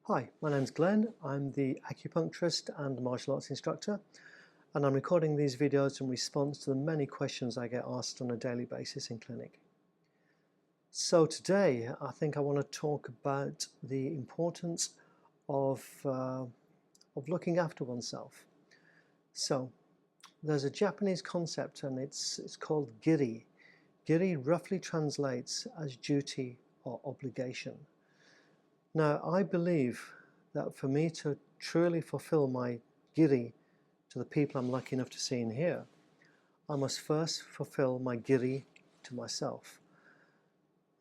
Hi, my name's Glenn. I'm the acupuncturist and martial arts instructor, and I'm recording these videos in response to the many questions I get asked on a daily basis in clinic. So today I think I want to talk about the importance of looking after oneself. So there's a Japanese concept and it's called giri. Giri roughly translates as duty or obligation. Now, I believe that for me to truly fulfill my giri to the people I'm lucky enough to see in here, I must first fulfill my giri to myself.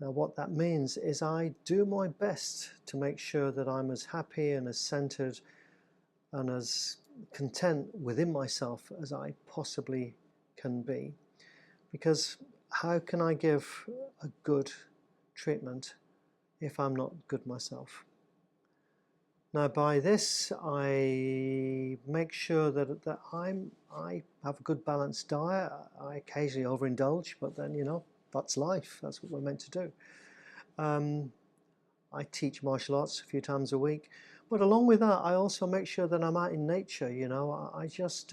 Now, what that means is I do my best to make sure that I'm as happy and as centered and as content within myself as I possibly can be. Because how can I give a good treatment if I'm not good myself? Now, by this, I make sure that I have a good balanced diet. I occasionally overindulge, but then, that's life. That's what we're meant to do. I teach martial arts a few times a week, but along with that, I also make sure that I'm out in nature. I just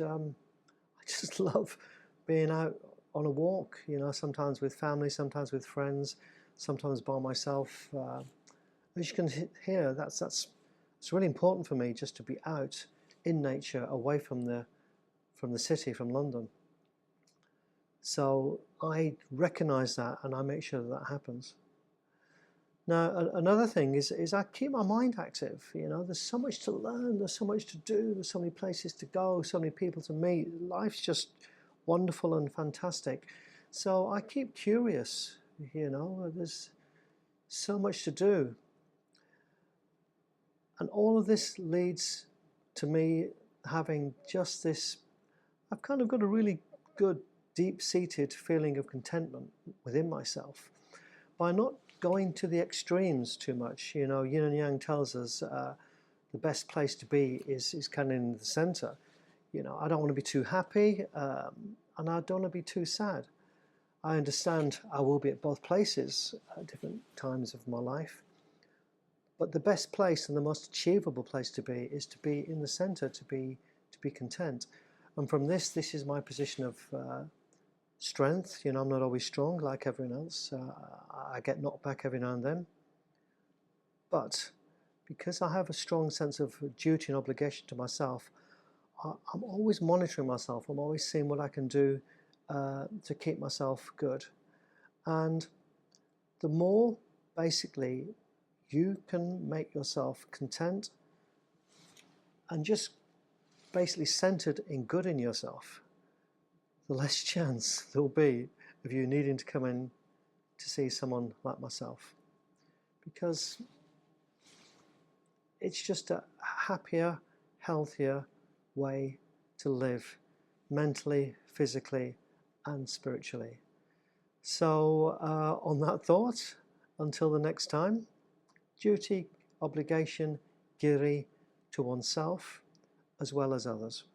love being out on a walk. Sometimes with family, sometimes with friends, sometimes by myself. As you can hear, it's really important for me just to be out in nature, away from the city, from London. So I recognize that and I make sure that happens. Now, another thing is I keep my mind active. There's so much to learn, there's so much to do, there's so many places to go, so many people to meet. Life's just wonderful and fantastic. So I keep curious, there's so much to do. And all of this leads to me having just this, I've kind of got a really good, deep-seated feeling of contentment within myself by not going to the extremes too much. Yin and Yang tells us the best place to be is kind of in the center. I don't want to be too happy and I don't want to be too sad. I understand I will be at both places at different times of my life. But the best place and the most achievable place to be is to be in the center, to be content. And from this is my position of strength. I'm not always strong like everyone else. I get knocked back every now and then. But because I have a strong sense of duty and obligation to myself, I'm always monitoring myself. I'm always seeing what I can do to keep myself good. And the more, basically, you can make yourself content and just basically centered in good in yourself, the less chance there will be of you needing to come in to see someone like myself. Because it's just a happier, healthier way to live mentally, physically, and spiritually. So on that thought, until the next time, duty, obligation, giri to oneself as well as others.